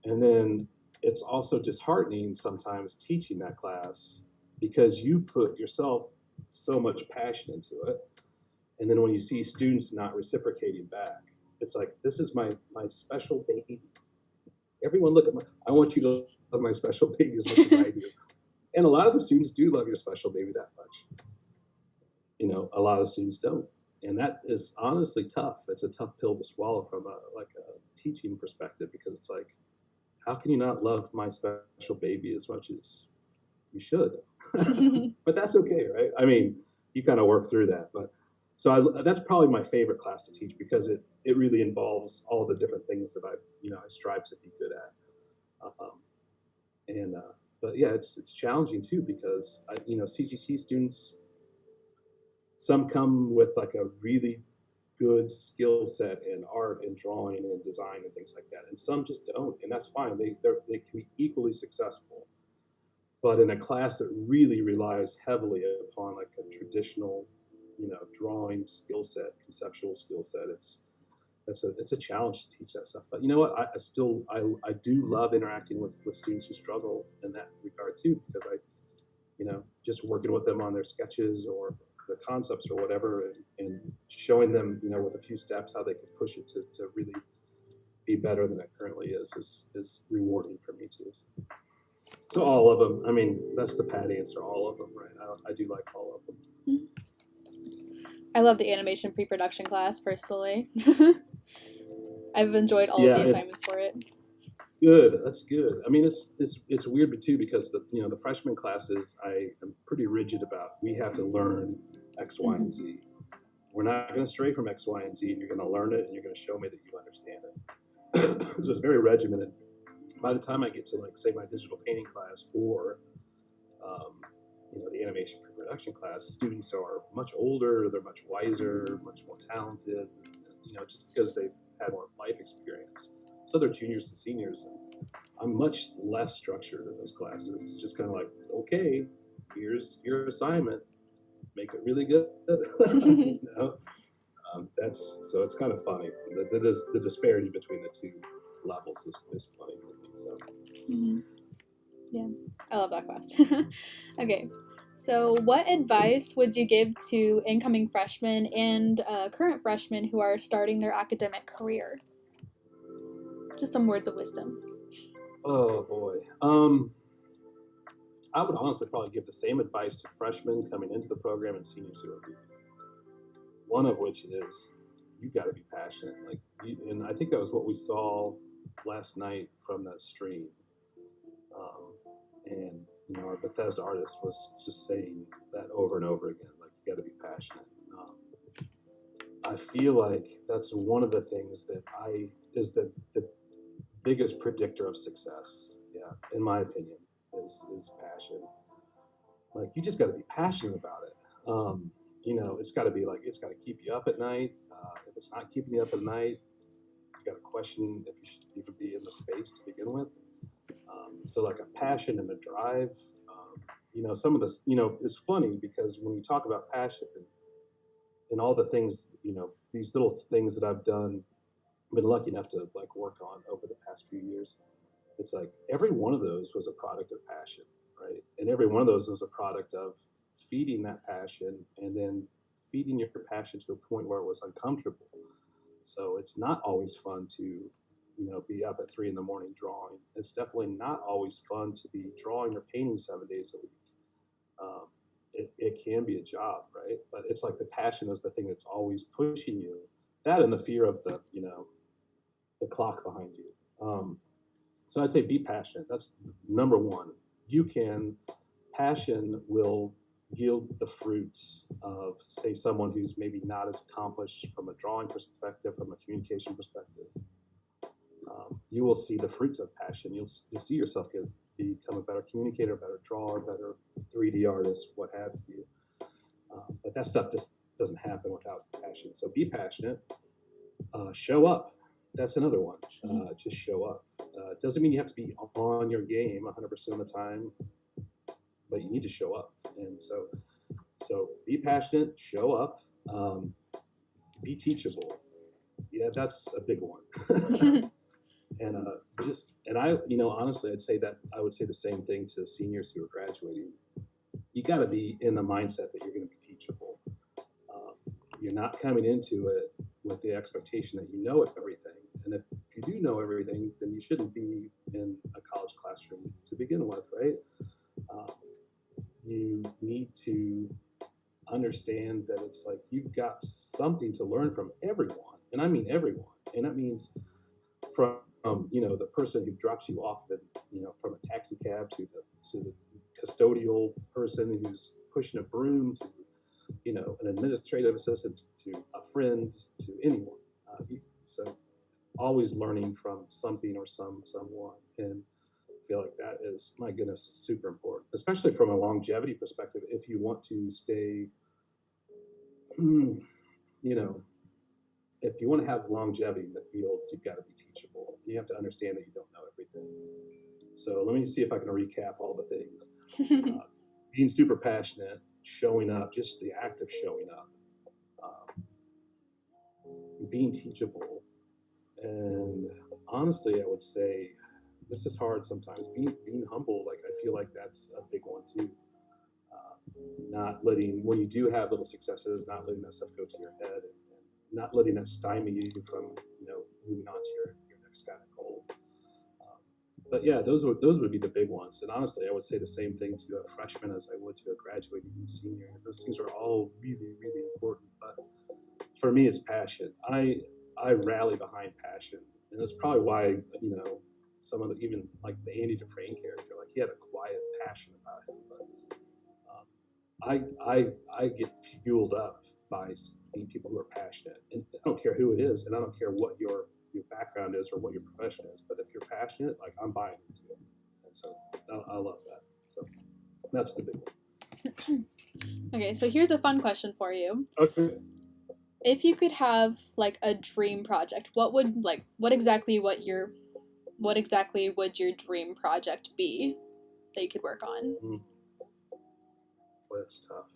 C: And then it's also disheartening sometimes teaching that class because you put yourself so much passion into it, and then when you see students not reciprocating back, it's like, this is my special baby. Everyone look at I want you to love my special baby as much as I do. And a lot of the students do love your special baby that much. A lot of the students don't. And that is honestly tough. It's a tough pill to swallow from a teaching perspective, because it's like, how can you not love my special baby as much as you should? But that's okay, right? I mean, you kind of work through that. But that's probably my favorite class to teach, because it really involves all the different things that I strive to be good at. But yeah, it's challenging too, because CGT students, some come with like a really good skill set in art and drawing and design and things like that, and some just don't, and that's fine. They can be equally successful. But in a class that really relies heavily upon like a traditional, drawing skill set, conceptual skill set, it's a challenge to teach that stuff. But you know what? I do love interacting with students who struggle in that regard too, because just working with them on their sketches or their concepts or whatever, and showing them, with a few steps, how they can push it to really be better than it currently is rewarding for me too. So all of them. I mean, that's the pat answer. All of them, right? I do like all of them.
B: I love the animation pre-production class personally. I've enjoyed all of the assignments for it.
C: Good. That's good. I mean, it's weird too, because the freshman classes, I am pretty rigid about. We have to learn X, Y, and Z. We're not going to stray from X, Y, and Z. You're going to learn it, and you're going to show me that you understand it. So it's very regimented. By the time I get to, like, say, my digital painting class, or the animation pre-production class, students are much older, they're much wiser, much more talented, just because they've had more life experience. So they're juniors and seniors, and I'm much less structured in those classes. It's just kind of like, okay, here's your assignment, make it really good. So it's kind of funny. The disparity between the two levels is funny for me. So.
B: Yeah, I love that class. Okay, so what advice would you give to incoming freshmen and current freshmen who are starting their academic career? Just some words of wisdom.
C: Oh boy. I would honestly probably give the same advice to freshmen coming into the program and seniors who are leaving. One of which is, you got to be passionate. And I think that was what we saw last night from that stream. And our Bethesda artist was just saying that over and over again, like, you got to be passionate. I feel like that's one of the things that is the biggest predictor of success. Yeah, in my opinion, is passion. Like, you just got to be passionate about it. It's got to be like, it's got to keep you up at night. If it's not keeping you up at night, you got to question if you should even be in the space to begin with. So like a passion and a drive. Some of this, is funny, because when we talk about passion and all the things, these little things that I've done, been lucky enough to like work on over the past few years, it's like every one of those was a product of passion, right? And every one of those was a product of feeding that passion, and then feeding your passion to a point where it was uncomfortable. So it's not always fun to, be up at 3 a.m. drawing. It's definitely not always fun to be drawing or painting 7 days a week. It can be a job, right? But it's like the passion is the thing that's always pushing you. That and the fear of the clock behind you. So I'd say be passionate. That's number one. Passion will yield the fruits of, say, someone who's maybe not as accomplished from a drawing perspective, from a communication perspective. You will see the fruits of passion. You'll see yourself become a better communicator, a better drawer, better 3D artist, what have you. But that stuff just doesn't happen without passion. So be passionate. Show up. That's another one. Just show up. It doesn't mean you have to be on your game 100% of the time, but you need to show up. And so be passionate, show up, be teachable. Yeah, that's a big one. And I, honestly, I would say the same thing to seniors who are graduating. You got to be in the mindset that you're going to be teachable. You're not coming into it with the expectation that you know everything. And if you do know everything, then you shouldn't be in a college classroom to begin with, right? You need to understand that it's like you've got something to learn from everyone, and I mean everyone, and that means from the person who drops you off, from a taxi cab to the custodial person who's pushing a broom to an administrative assistant to a friend to anyone. So always learning from something or someone, and I feel like that is, my goodness, super important, especially from a longevity perspective. If you want to stay, if you want to have longevity in the field, you've got to be teachable. You have to understand that you don't know everything. So let me see if I can recap all the things. Being super passionate, showing up, just the act of showing up, being teachable, and honestly, I would say, this is hard sometimes, being humble. Like, I feel like that's a big one too. Not letting, when you do have little successes, not letting that stuff go to your head, and not letting that stymie you from moving on to your next kind of goal. But yeah, those would be the big ones. And honestly, I would say the same thing to a freshman as I would to a graduating senior. Those things are all really, really important. But for me, it's passion. I rally behind passion, and that's probably why some of the, even like the Andy Dufresne character, like, he had a quiet passion about him. But I get fueled up by seeing people who are passionate, and I don't care who it is, and I don't care what your background is or what your profession is, but if you're passionate, like, I'm buying into it. And so I love that. So that's the big one.
B: Okay, so here's a fun question for you.
C: Okay.
B: If you could have like a dream project, what exactly would your dream project be that you could work on?
C: Well, that's tough.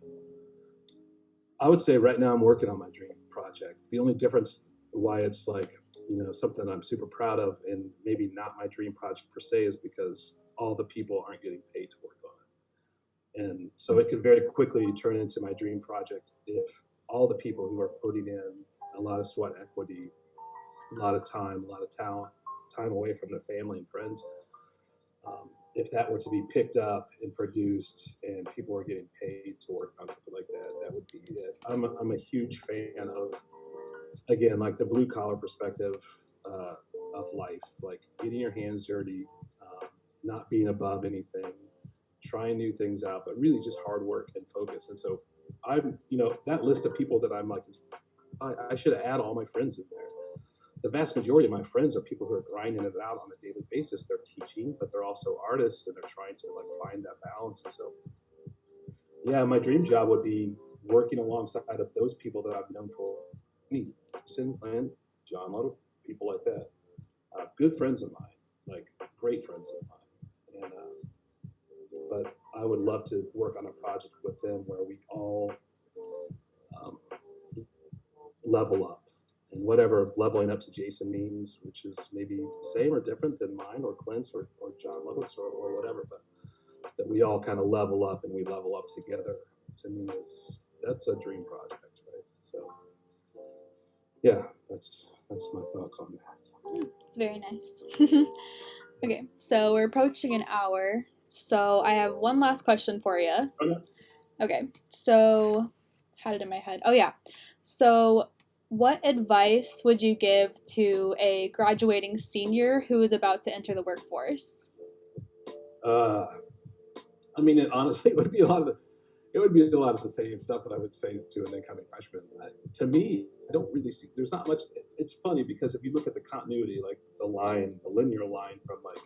C: I would say right now I'm working on my dream project. The only difference why it's like, something I'm super proud of and maybe not my dream project per se is because all the people aren't getting paid to work on it. And so it could very quickly turn into my dream project if all the people who are putting in a lot of sweat equity, a lot of time, a lot of talent, time away from their family and friends, if that were to be picked up and produced and people are getting paid to work on something like that, that would be it. I'm a huge fan of, again, like the blue collar perspective of life, like getting your hands dirty, not being above anything, trying new things out, but really just hard work and focus. And so I'm, that list of people that I'm like, I should add all my friends in there. The vast majority of my friends are people who are grinding it out on a daily basis. They're teaching, but they're also artists, and they're trying to like find that balance. And so, yeah, my dream job would be working alongside of those people that I've known for Jason, Glenn, John Little, people like that. Good friends of mine, like great friends of mine. And but I would love to work on a project with them where we all level up. And whatever leveling up to Jason means, which is maybe the same or different than mine or Clint's or John Ludwig's or whatever, but that we all kind of level up and we level up together, to me, that's a dream project, right? So yeah, that's my thoughts on that.
B: It's very nice. Okay, so we're approaching an hour, so I have one last question for you. Okay, so had it in my head. Oh yeah, so what advice would you give to a graduating senior who is about to enter the workforce?
C: I mean, honestly, it would be a lot of the same stuff that I would say to an incoming freshman. To me, I don't really see. There's not much. It's funny because if you look at the continuity, like the linear line from like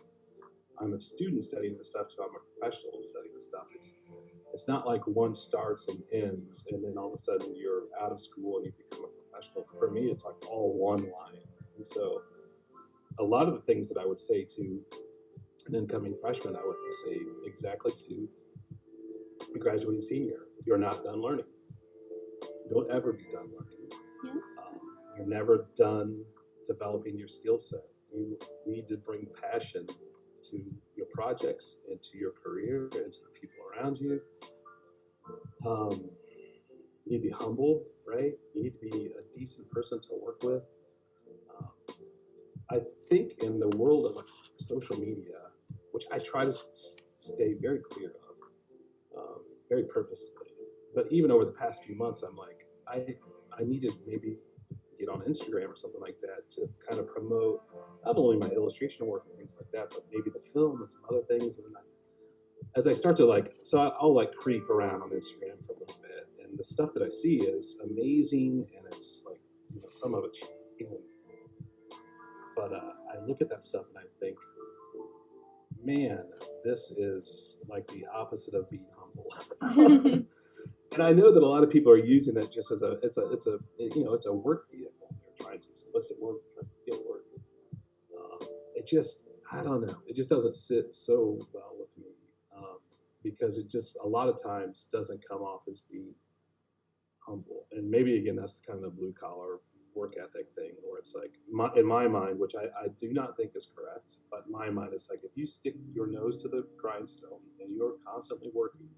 C: I'm a student studying this stuff to I'm a professional studying this stuff. It's not like one starts and ends, and then all of a sudden you're out of school and you become a professional. For me, it's like all one line. And so a lot of the things that I would say to an incoming freshman, I would say exactly to a graduating senior. You're not done learning. Don't ever be done learning.
B: Yeah.
C: You're never done developing your skill set. You need to bring passion to your projects and to your career and to the people around you. You need to be humble, right? You need to be a decent person to work with. I think in the world of social media, which I try to stay very clear of, very purposely, but even over the past few months, I'm like, I need to maybe get on Instagram or something like that to kind of promote not only my illustration work and things like that, but maybe the film and some other things. And as I start to I'll like creep around on Instagram for a little bit, and the stuff that I see is amazing, and it's like, some of it's even. But I look at that stuff and I think, man, this is like the opposite of being humble. And I know that a lot of people are using it just as it's a work vehicle. They're trying to solicit work, trying to get work. I don't know. It just doesn't sit so well with me, because it just a lot of times doesn't come off as being humble. And maybe again, that's kind of the blue collar work ethic thing, where it's like, in my mind, which I do not think is correct, but in my mind, it's like if you stick your nose to the grindstone and you're constantly working,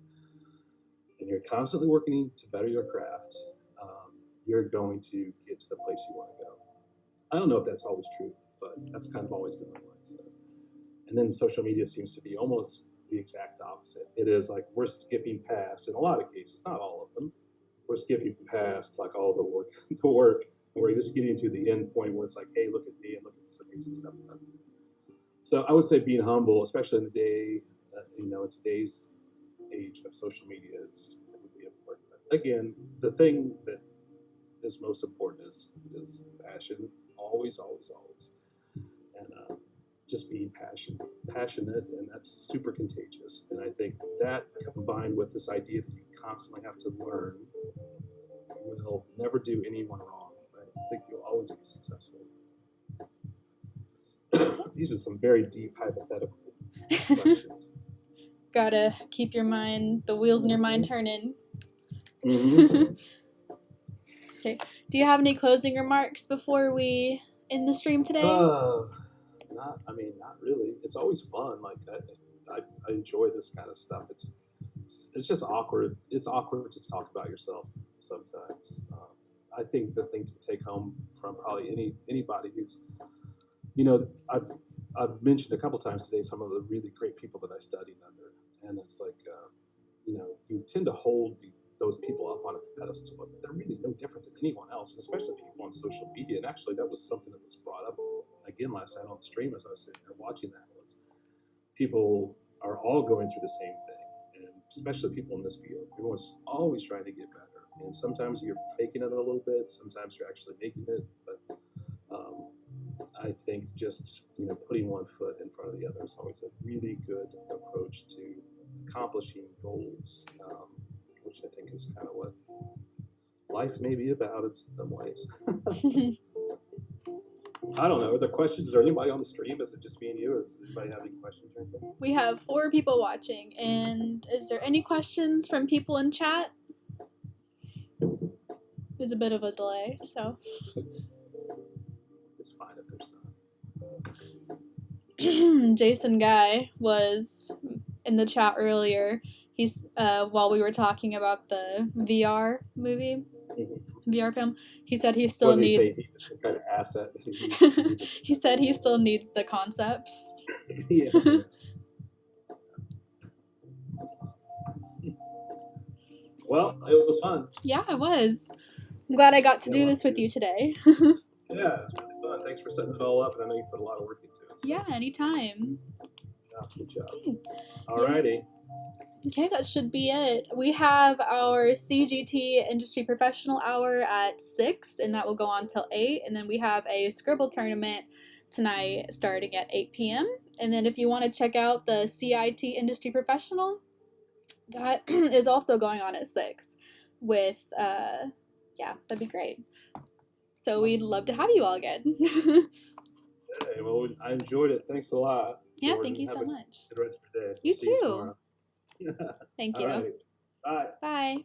C: to better your craft, you're going to get to the place you want to go. I don't know if that's always true, but that's kind of always been my mindset. And then social media seems to be almost the exact opposite. It is like we're skipping past, in a lot of cases, not all of them, we're skipping past like all the work, and we're just getting to the end point where it's like, hey, look at me and look at this amazing stuff that I'm doing. So I would say being humble, especially in the day, in today's age of social media, is really important. But again, the thing that is most important is passion, always, and just being passionate, and that's super contagious. And I think that combined with this idea that you constantly have to learn will never do anyone wrong. I think you'll always be successful. These are some very deep hypothetical questions.
B: Gotta keep the wheels in your mind turning.
C: Mm-hmm.
B: Okay. Do you have any closing remarks before we end the stream today?
C: Not really. It's always fun. Like I enjoy this kind of stuff. It's just awkward. It's awkward to talk about yourself sometimes. I think the thing to take home from probably anybody who's, I've mentioned a couple times today some of the really great people that I studied under, and it's like, you tend to hold those people up on a pedestal, but they're really no different than anyone else, and especially people on social media. And actually, that was something that was brought up again last night on the stream as I was sitting there watching that, was people are all going through the same thing, and especially people in this field. Everyone's always trying to get better, and sometimes you're faking it a little bit, sometimes you're actually making it, but I think just putting one foot in front of the other is always a really good approach to accomplishing goals, which I think is kind of what life may be about in some ways. I don't know. Are there questions? Is there anybody on the stream? Is it just me and you? Does anybody have any questions or anything?
B: We have 4 people watching, and is there any questions from people in chat? There's a bit of a delay, so.
C: It's fine if there's not.
B: Jason Guy was in the chat earlier. He's while we were talking about the VR movie, VR film, he said he still needs.
C: What kind of asset?
B: He said he still needs the concepts.
C: Yeah. Well, it was fun.
B: Yeah, it was. I'm glad I got to do this with you today.
C: Yeah, it was really fun. Thanks for setting it all up, and I know you put a lot of work into it. So.
B: Yeah, anytime.
C: Yeah, good job. Alrighty.
B: Okay, that should be it. We have our CGT Industry Professional Hour at 6, and that will go on till 8. And then we have a Scribble tournament tonight starting at 8 p.m. And then if you want to check out the CIT Industry Professional, that is also going on at 6 with, that'd be great. So we'd love to have you all again.
C: Hey, well, I enjoyed it. Thanks a lot.
B: Yeah,
C: Jordan.
B: tink you so much.
C: Good rest of your day.
B: You
C: See you
B: too.
C: tomorrow.
B: Thank you.
C: All right. Bye.
B: Bye.